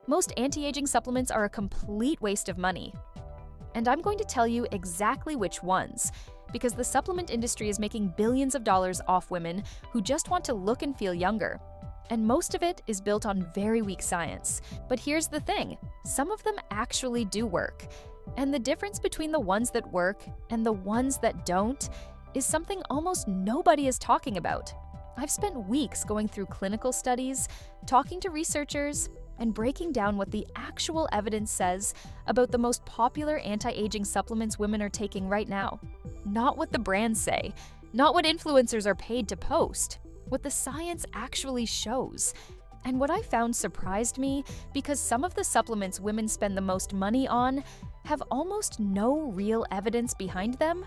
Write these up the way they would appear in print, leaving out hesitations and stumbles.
Most anti-aging supplements are a complete waste of money. And I'm going to tell you exactly which ones, because the supplement industry is making billions of dollars off women who just want to look and feel younger. And most of it is built on very weak science. But here's the thing, some of them actually do work. And the difference between the ones that work and the ones that don't is something almost nobody is talking about. I've spent weeks going through clinical studies, talking to researchers, and breaking down what the actual evidence says about the most popular anti-aging supplements women are taking right now. Not what the brands say, not what influencers are paid to post, what the science actually shows. And what I found surprised me because some of the supplements women spend the most money on have almost no real evidence behind them.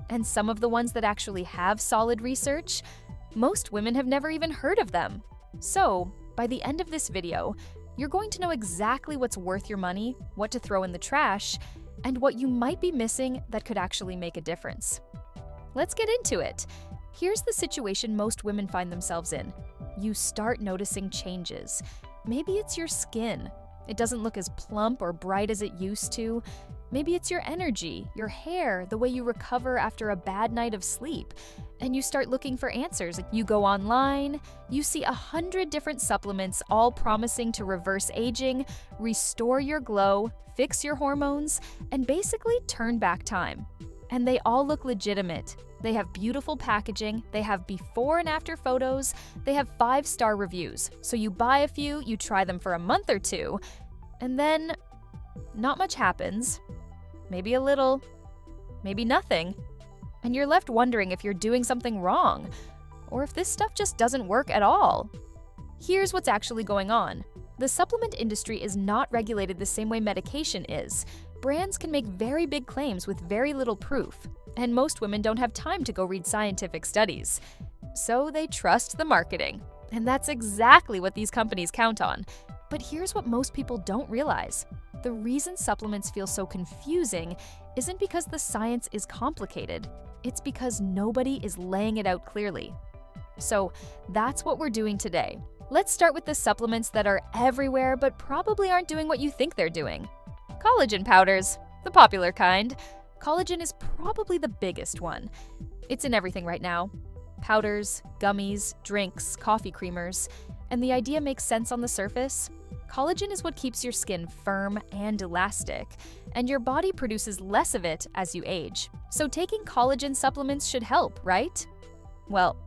And some of the ones that actually have solid research, most women have never even heard of them. So, by the end of this video, you're going to know exactly what's worth your money, what to throw in the trash, and what you might be missing that could actually make a difference. Let's get into it. Here's the situation most women find themselves in. You start noticing changes. Maybe it's your skin. It doesn't look as plump or bright as it used to. Maybe it's your energy, your hair, the way you recover after a bad night of sleep. And you start looking for answers. You go online, you see 100 different supplements all promising to reverse aging, restore your glow, fix your hormones, and basically turn back time. And they all look legitimate. They have beautiful packaging, they have before and after photos, they have 5-star reviews. So you buy a few, you try them for a month or two, and then not much happens. Maybe a little, maybe nothing. And you're left wondering if you're doing something wrong, or if this stuff just doesn't work at all. Here's what's actually going on. The supplement industry is not regulated the same way medication is. Brands can make very big claims with very little proof, and most women don't have time to go read scientific studies. So they trust the marketing. And that's exactly what these companies count on. But here's what most people don't realize. The reason supplements feel so confusing isn't because the science is complicated. It's because nobody is laying it out clearly. So that's what we're doing today. Let's start with the supplements that are everywhere but probably aren't doing what you think they're doing. Collagen powders, the popular kind. Collagen is probably the biggest one. It's in everything right now. Powders, gummies, drinks, coffee creamers. And the idea makes sense on the surface. Collagen is what keeps your skin firm and elastic, and your body produces less of it as you age. So taking collagen supplements should help, right? Well,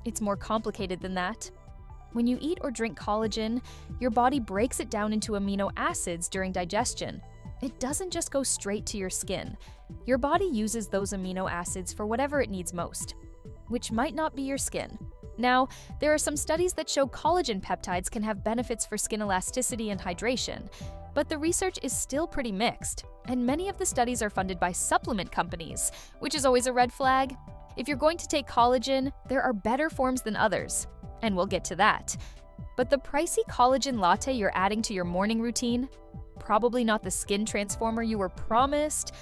it's more complicated than that. When you eat or drink collagen, your body breaks it down into amino acids during digestion. It doesn't just go straight to your skin. Your body uses those amino acids for whatever it needs most, which might not be your skin. Now, there are some studies that show collagen peptides can have benefits for skin elasticity and hydration, but the research is still pretty mixed, and many of the studies are funded by supplement companies, which is always a red flag. If you're going to take collagen, there are better forms than others, and we'll get to that. But the pricey collagen latte you're adding to your morning routine, probably not the skin transformer you were promised.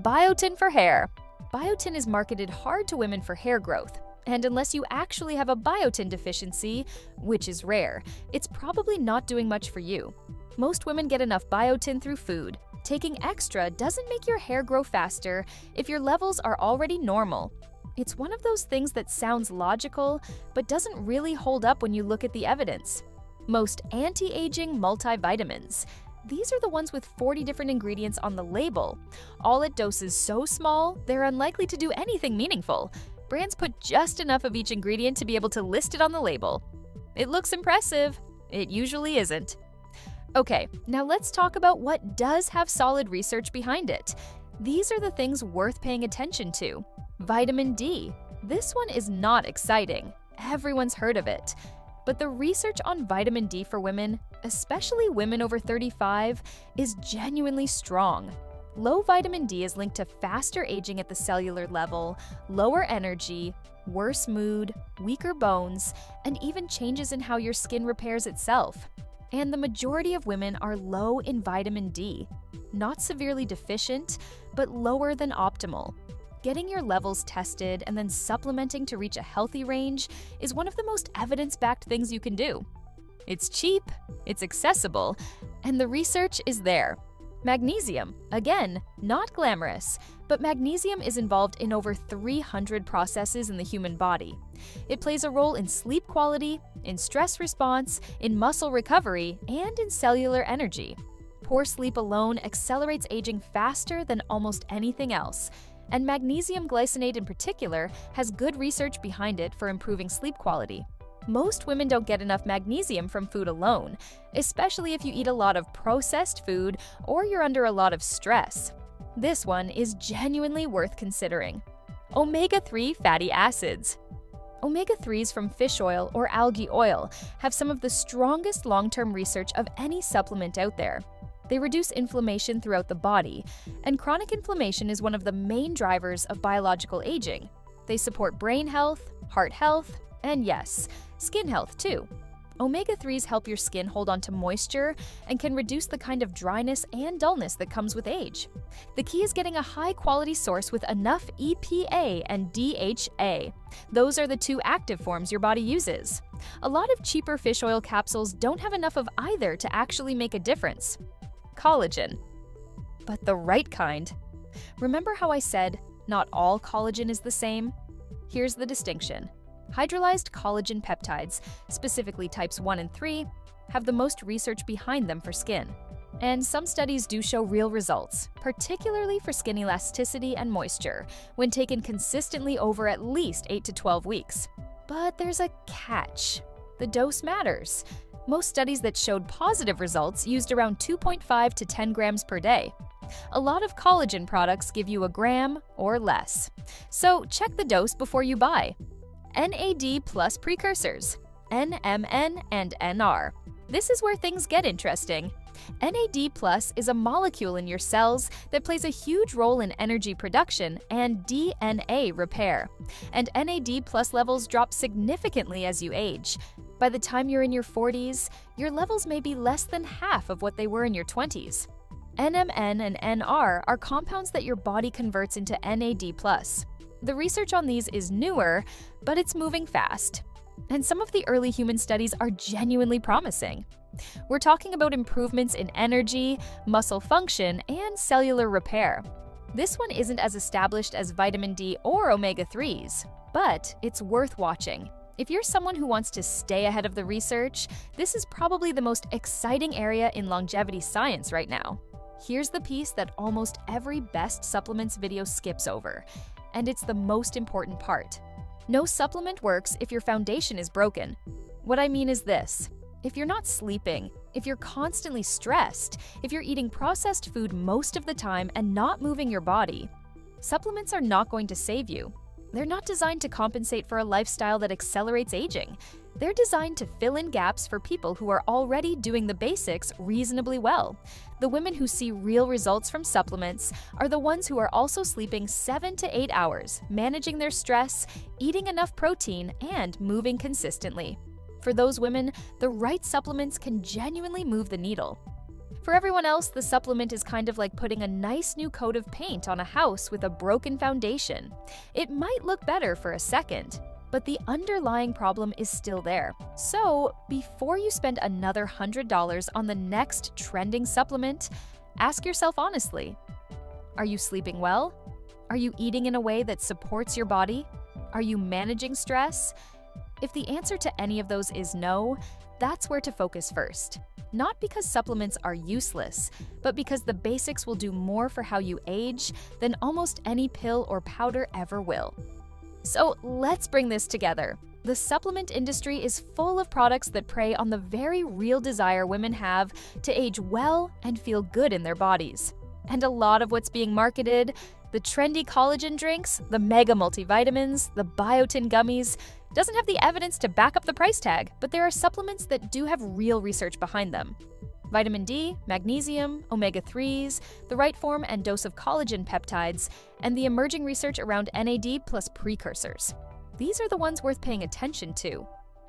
Biotin for hair. Biotin is marketed hard to women for hair growth. And unless you actually have a biotin deficiency, which is rare, it's probably not doing much for you. Most women get enough biotin through food. Taking extra doesn't make your hair grow faster if your levels are already normal. It's one of those things that sounds logical, but doesn't really hold up when you look at the evidence. Most anti-aging multivitamins. These are the ones with 40 different ingredients on the label, all at doses so small, they're unlikely to do anything meaningful. Brands put just enough of each ingredient to be able to list it on the label. It looks impressive. It usually isn't. Okay, now let's talk about what does have solid research behind it. These are the things worth paying attention to. Vitamin D. This one is not exciting. Everyone's heard of it. But the research on vitamin D for women, especially women over 35, is genuinely strong. Low vitamin D is linked to faster aging at the cellular level, lower energy, worse mood, weaker bones, and even changes in how your skin repairs itself. And the majority of women are low in vitamin D, not severely deficient, but lower than optimal. Getting your levels tested and then supplementing to reach a healthy range is one of the most evidence-backed things you can do. It's cheap, it's accessible, And the research is there. Magnesium, again, not glamorous, but magnesium is involved in over 300 processes in the human body. It plays a role in sleep quality, in stress response, in muscle recovery, and in cellular energy. Poor sleep alone accelerates aging faster than almost anything else, and magnesium glycinate in particular has good research behind it for improving sleep quality. Most women don't get enough magnesium from food alone, especially if you eat a lot of processed food or you're under a lot of stress. This one is genuinely worth considering. Omega-3 fatty acids. Omega-3s from fish oil or algae oil have some of the strongest long-term research of any supplement out there. They reduce inflammation throughout the body, and chronic inflammation is one of the main drivers of biological aging. They support brain health, heart health, and yes, skin health too. Omega-3s help your skin hold on to moisture and can reduce the kind of dryness and dullness that comes with age. The key is getting a high-quality source with enough EPA and DHA. Those are the two active forms your body uses. A lot of cheaper fish oil capsules don't have enough of either to actually make a difference. Collagen. But the right kind. Remember how I said not all collagen is the same? Here's the distinction. Hydrolyzed collagen peptides, specifically types 1 and 3, have the most research behind them for skin. And some studies do show real results, particularly for skin elasticity and moisture, when taken consistently over at least 8 to 12 weeks. But there's a catch. The dose matters. Most studies that showed positive results used around 2.5 to 10 grams per day. A lot of collagen products give you a gram or less. So check the dose before you buy. NAD plus precursors, NMN and NR. This is where things get interesting. NAD plus is a molecule in your cells that plays a huge role in energy production and DNA repair. And NAD plus levels drop significantly as you age. By the time you're in your 40s, your levels may be less than half of what they were in your 20s. NMN and NR are compounds that your body converts into NAD plus. The research on these is newer, but it's moving fast. And some of the early human studies are genuinely promising. We're talking about improvements in energy, muscle function, and cellular repair. This one isn't as established as vitamin D or omega-3s, but it's worth watching. If you're someone who wants to stay ahead of the research, this is probably the most exciting area in longevity science right now. Here's the piece that almost every best supplements video skips over, and it's the most important part. No supplement works if your foundation is broken. What I mean is this: if you're not sleeping, if you're constantly stressed, if you're eating processed food most of the time and not moving your body, supplements are not going to save you. They're not designed to compensate for a lifestyle that accelerates aging. They're designed to fill in gaps for people who are already doing the basics reasonably well. The women who see real results from supplements are the ones who are also sleeping 7 to 8 hours, managing their stress, eating enough protein, and moving consistently. For those women, the right supplements can genuinely move the needle. For everyone else, the supplement is kind of like putting a nice new coat of paint on a house with a broken foundation. It might look better for a second, but the underlying problem is still there. So, before you spend another $100 on the next trending supplement, ask yourself honestly, are you sleeping well? Are you eating in a way that supports your body? Are you managing stress? If the answer to any of those is no, that's where to focus first. Not because supplements are useless, but because the basics will do more for how you age than almost any pill or powder ever will. So let's bring this together. The supplement industry is full of products that prey on the very real desire women have to age well and feel good in their bodies. And a lot of what's being marketed, the trendy collagen drinks, the mega multivitamins, the Biotin gummies, doesn't have the evidence to back up the price tag, but there are supplements that do have real research behind them. Vitamin D, magnesium, omega-3s, the right form and dose of collagen peptides, and the emerging research around NAD plus precursors. These are the ones worth paying attention to.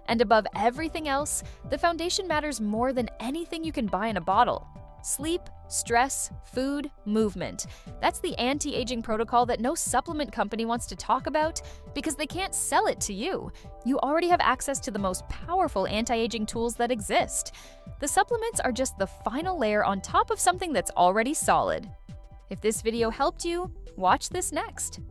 And above everything else, the foundation matters more than anything you can buy in a bottle. Sleep, stress, food, movement. That's the anti-aging protocol that no supplement company wants to talk about because they can't sell it to you. You already have access to the most powerful anti-aging tools that exist. The supplements are just the final layer on top of something that's already solid. If this video helped you, watch this next.